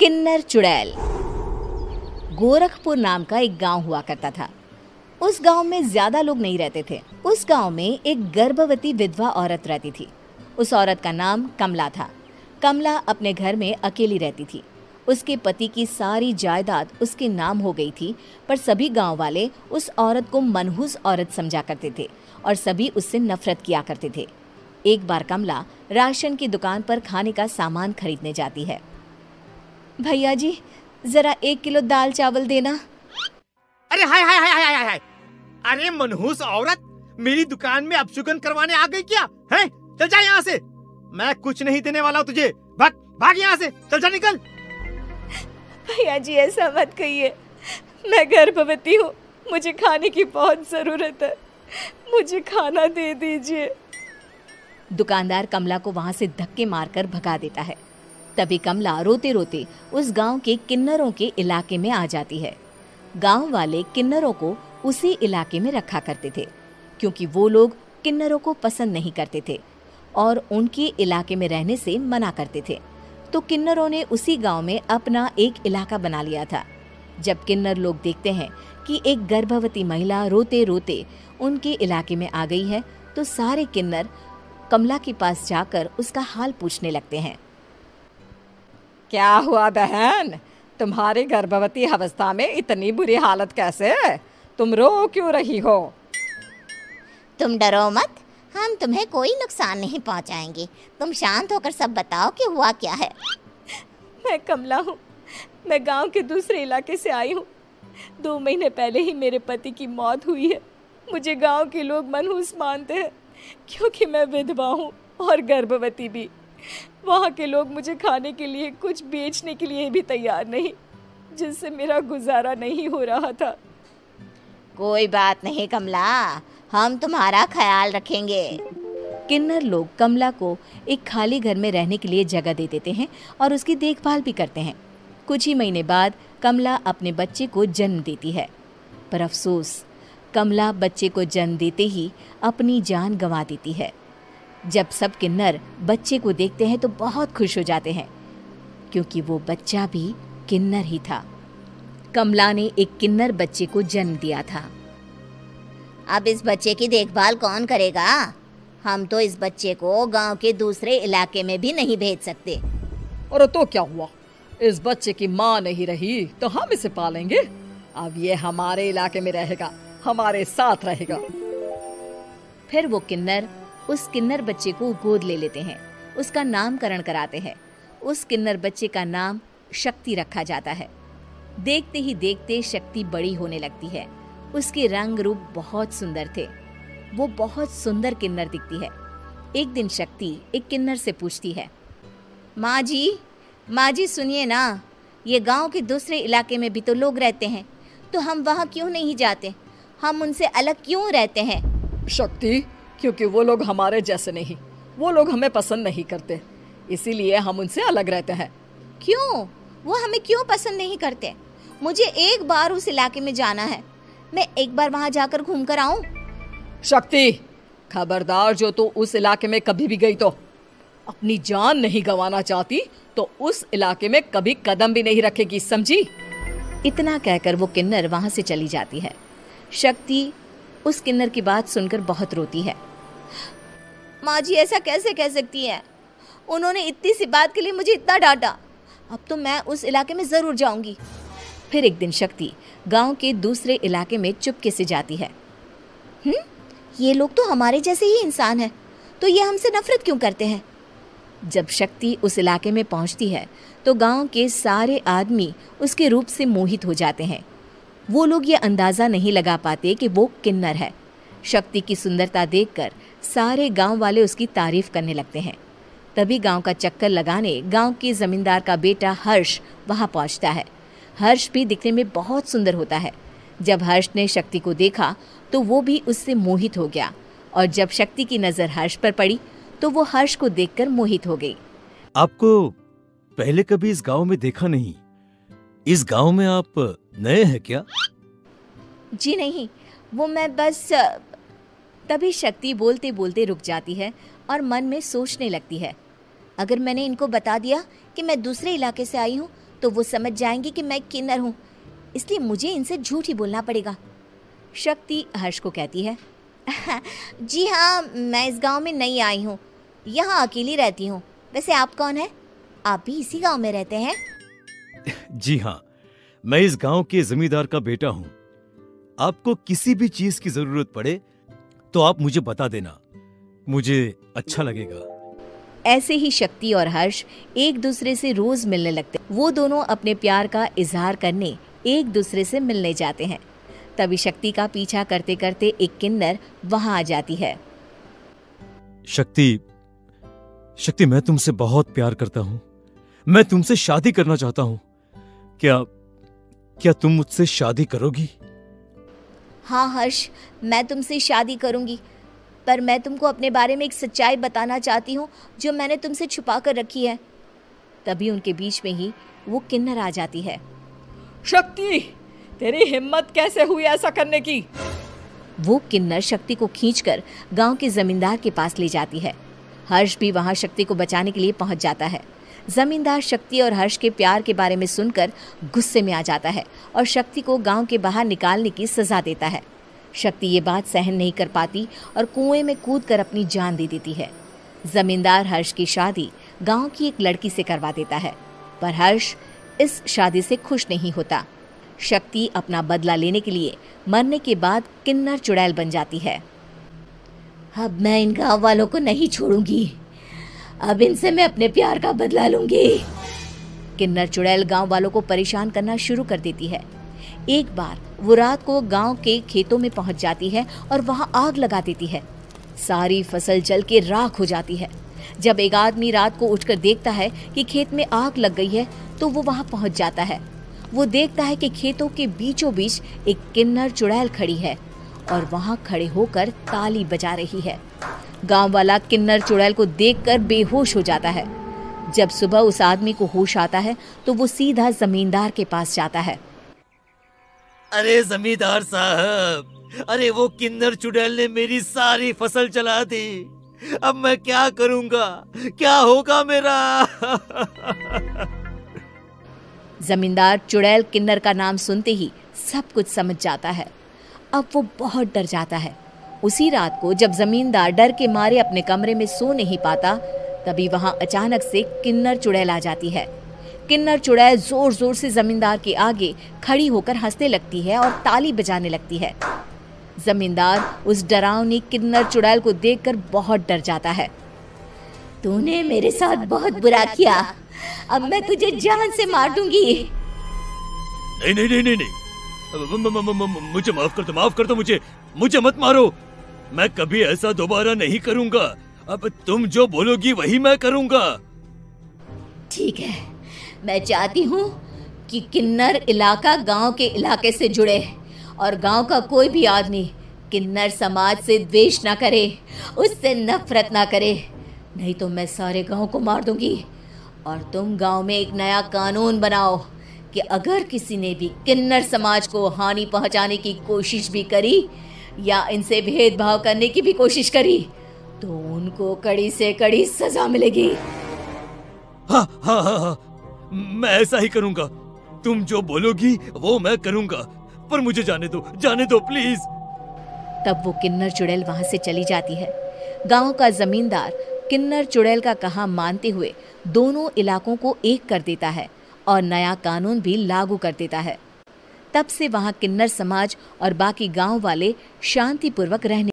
किन्नर चुड़ैल। गोरखपुर नाम का एक गांव हुआ करता था। उस गांव में ज्यादा लोग नहीं रहते थे। उस गांव में एक गर्भवती विधवा औरत रहती थी। उस औरत का नाम कमला था। कमला अपने घर में अकेली रहती थी। उसके पति की सारी जायदाद उसके नाम हो गई थी, पर सभी गांव वाले उस औरत को मनहूस औरत समझा करते थे और सभी उससे नफरत किया करते थे। एक बार कमला राशन की दुकान पर खाने का सामान खरीदने जाती है। भैया जी, जरा 1 किलो दाल चावल देना। अरे हाय हाय हाय हाय हाय हाय! अरे मनहूस औरत, मेरी दुकान में अपशुगन करवाने आ गई क्या? हैं? चल जा यहाँ से। मैं कुछ नहीं देने वाला हूँ तुझे। भाग भाग यहाँ से, चल जा, निकल। भैया जी, ऐसा मत कहिए। मैं गर्भवती हूँ, मुझे खाने की बहुत जरूरत है, मुझे खाना दे दीजिए। दुकानदार कमला को वहां से धक्के मारकर भगा देता है। तभी कमला रोते रोते उस गांव के किन्नरों के इलाके में आ जाती है। गांव वाले किन्नरों को उसी इलाके में रखा करते थे, क्योंकि वो लोग किन्नरों को पसंद नहीं करते थे और उनके इलाके में रहने से मना करते थे। तो किन्नरों ने उसी गांव में अपना एक इलाका बना लिया था। जब किन्नर लोग देखते हैं कि एक गर्भवती महिला रोते रोते उनके इलाके में आ गई है, तो सारे किन्नर कमला के पास जाकर उसका हाल पूछने लगते हैं। क्या हुआ बहन, तुम्हारी गर्भवती अवस्था में इतनी बुरी हालत कैसे? तुम रो क्यों रही हो? तुम डरो मत, हम तुम्हें कोई नुकसान नहीं पहुंचाएंगे। तुम शांत होकर सब बताओ कि हुआ क्या है। मैं कमला हूँ, मैं गांव के दूसरे इलाके से आई हूँ। 2 महीने पहले ही मेरे पति की मौत हुई है। मुझे गांव के लोग मनहूस मानते हैं, क्योंकि मैं विधवा हूँ और गर्भवती भी। वहाँ के लोग मुझे खाने के लिए कुछ बेचने के लिए भी तैयार नहीं, जिससे मेरा गुजारा नहीं हो रहा था। कोई बात नहीं कमला, हम तुम्हारा ख्याल रखेंगे। किन्नर लोग कमला को एक खाली घर में रहने के लिए जगह दे देते हैं और उसकी देखभाल भी करते हैं। कुछ ही महीने बाद कमला अपने बच्चे को जन्म देती है, पर अफसोस, कमला बच्चे को जन्म देते ही अपनी जान गंवा देती है। जब सब किन्नर बच्चे को देखते हैं तो बहुत खुश हो जाते हैं, क्योंकि वो बच्चा भी किन्नर ही था। कमला ने एक किन्नर बच्चे को जन्म दिया था। अब इस बच्चे की देखभाल कौन करेगा? हम तो इस बच्चे को गांव के दूसरे इलाके में भी नहीं भेज सकते। और तो क्या हुआ, इस बच्चे की माँ नहीं रही तो हम इसे पालेंगे। अब ये हमारे इलाके में रहेगा, हमारे साथ रहेगा। फिर वो किन्नर उस किन्नर बच्चे को गोद ले लेते हैं, उसका नामकरण कराते हैं। उस किन्नर बच्चे का नाम शक्ति रखा जाता है। देखते ही देखते शक्ति बड़ी होने लगती है। उसके रंग रूप बहुत सुंदर थे। वो बहुत सुंदर किन्नर दिखती है। एक दिन शक्ति एक किन्नर से पूछती है, माँ जी सुनिए ना, ये गांव के दूसरे इलाके में भी तो लोग रहते हैं, तो हम वहाँ क्यों नहीं जाते? हम उनसे अलग क्यों रहते हैं? शक्ति, क्योंकि वो लोग हमारे जैसे नहीं, वो लोग हमें पसंद नहीं करते, इसीलिए हम उनसे अलग रहते हैं। क्यों? वो हमें क्यों पसंद नहीं करते? मुझे एक बार उस इलाके में जाना है, मैं एक बार वहाँ जाकर घूम कर आऊं। शक्ति, खबरदार, जो तू उस इलाके में कभी भी गई तो अपनी जान नहीं गंवाना चाहती तो उस इलाके में कभी कदम भी नहीं रखेगी, समझी? इतना कहकर वो किन्नर वहां से चली जाती है। शक्ति उस किन्नर की बात सुनकर बहुत रोती है। माँ जी, ऐसा कैसे कह सकती है? उन्होंने इतनी सी बात के लिए मुझे इतना डांटा। अब तो मैं उस इलाके में जरूर जाऊंगी। फिर एक दिन शक्ति गांव के दूसरे इलाके में चुपके से जाती है। ये लोग तो हमारे जैसे ही इंसान हैं, तो ये हमसे नफरत क्यों करते हैं? जब शक्ति उस इलाके में पहुंचती है तो गांव के सारे आदमी उसके रूप से मोहित हो जाते हैं। वो लोग ये अंदाज़ा नहीं लगा पाते कि वो किन्नर है। शक्ति की सुंदरता देखकर सारे गांव वाले उसकी तारीफ करने लगते हैं। तभी गांव का चक्कर लगाने गांव के जमींदार का बेटा हर्ष वहां पहुंचता है। हर्ष भी दिखने में बहुत सुंदर होता है। जब हर्ष ने शक्ति को देखा तो वो भी उससे मोहित हो गया, और जब शक्ति की नज़र हर्ष पर पड़ी तो वो हर्ष को देखकर मोहित हो गई। आपको पहले कभी इस गांव में देखा नहीं। इस गांव में आप नए हैं क्या? जी नहीं, वो मैं बस। तभी शक्ति बोलते बोलते रुक जाती है और मन में सोचने लगती है, अगर मैंने इनको बता दिया कि मैं दूसरे इलाके से आई हूँ तो वो समझ जाएंगे कि मैं किन्नर हूँ, इसलिए मुझे इनसे झूठ ही बोलना पड़ेगा। शक्ति हर्ष को कहती है, जी हाँ, मैं इस गांव में नई आई हूँ, यहाँ अकेली रहती हूँ। वैसे आप कौन है? आप भी इसी गांव में रहते हैं? जी हाँ, मैं इस गांव के जमींदार का बेटा हूँ। आपको किसी भी चीज की जरूरत पड़े तो आप मुझे बता देना, मुझे अच्छा लगेगा। ऐसे ही शक्ति और हर्ष एक दूसरे से रोज मिलने लगते। वो दोनों अपने प्यार का इजहार करने एक दूसरे से मिलने जाते हैं। तभी शक्ति का पीछा करते करते एक किन्नर वहां आ जाती है। शक्ति, मैं तुमसे बहुत प्यार करता हूँ। मैं तुमसे शादी करना चाहता हूँ। क्या तुम मुझसे शादी करोगी? हाँ हर्ष, मैं तुमसे शादी करूंगी, पर मैं तुमको अपने बारे में एक सच्चाई बताना चाहती हूँ जो मैंने तुमसे छुपा कर रखी है। तभी उनके बीच में ही वो किन्नर आ जाती है। शक्ति, तेरी हिम्मत कैसे हुई ऐसा करने की? वो किन्नर शक्ति को खींचकर गांव के जमींदार के पास ले जाती है। हर्ष भी वहां शक्ति को बचाने के लिए पहुंच जाता है। जमींदार शक्ति और हर्ष के प्यार के बारे में सुनकर गुस्से में आ जाता है और शक्ति को गांव के बाहर निकालने की सजा देता है। शक्ति ये बात सहन नहीं कर पाती और कुएं में कूदकर अपनी जान दे देती है। जमींदार हर्ष की शादी गांव की एक लड़की से करवा देता है, पर हर्ष इस शादी से खुश नहीं होता। शक्ति अपना बदला लेने के लिए मरने के बाद किन्नर चुड़ैल बन जाती है। अब मैं इन गाँव वालों को नहीं छोड़ूंगी, अब इनसे मैं अपने प्यार का बदला लूंगी। किन्नर चुड़ैल गांव वालों को परेशान करना शुरू कर देती है। एक बार वो रात को गांव के खेतों में पहुंच जाती है और वहां आग लगा देती है। सारी फसल जल के राख हो जाती है। जब एक आदमी रात को उठकर देखता है कि खेत में आग लग गई है तो वो वहां पहुंच जाता है। वो देखता है कि खेतों के बीचों बीच एक किन्नर चुड़ैल खड़ी है और वहां खड़े होकर ताली बजा रही है। गांव वाला किन्नर चुड़ैल को देखकर बेहोश हो जाता है। जब सुबह उस आदमी को होश आता है तो वो सीधा जमींदार के पास जाता है। अरे जमींदार साहब, अरे वो किन्नर चुड़ैल ने मेरी सारी फसल जला दी। अब मैं क्या करूंगा? क्या होगा मेरा? जमींदार चुड़ैल किन्नर का नाम सुनते ही सब कुछ समझ जाता है। अब वो बहुत डर जाता है। उसी रात को जब जमींदार डर के मारे अपने कमरे में सो नहीं पाता, तभी वहां अचानक से किन्नर चुड़ैल आ जाती है। किन्नर चुड़ैल जोर जोर से जमींदार के आगे खड़ी होकर हंसने लगती है और ताली बजाने लगती है। जमींदार उस डरावनी किन्नर चुड़ैल को देखकर बहुत डर जाता है। तूने मेरे साथ बहुत बुरा किया, अब मैं तुझे जान से मार दूंगी। नहीं नहीं नहीं नहीं, नहीं। मुझे माफ कर दो, मुझे मत मारो। मैं कभी ऐसा दोबारा नहीं करूंगा। अब तुम जो बोलोगी वही मैं करूंगा। ठीक है, मैं चाहती हूँ कि किन्नर इलाका गांव के इलाके से जुड़े और गांव का कोई भी आदमी किन्नर समाज से द्वेष ना करे, उससे नफरत ना करे, नहीं तो मैं सारे गांव को मार दूंगी। और तुम गांव में एक नया कानून बनाओ कि अगर किसी ने भी किन्नर समाज को हानि पहुंचाने की कोशिश भी करी या इनसे भेदभाव करने की भी कोशिश करी तो उनको कड़ी से कड़ी सजा मिलेगी। हाँ हाँ हाँ हाँ, मैं ऐसा ही करूंगा। तुम जो बोलोगी वो मैं करूंगा, पर मुझे जाने दो प्लीज। तब वो किन्नर चुड़ैल वहां से चली जाती है। गांव का जमींदार किन्नर चुड़ैल का कहा मानते हुए दोनों इलाकों को एक कर देता है और नया कानून भी लागू कर देता है। तब से वहां किन्नर समाज और बाकी गांव वाले शांतिपूर्वक रहने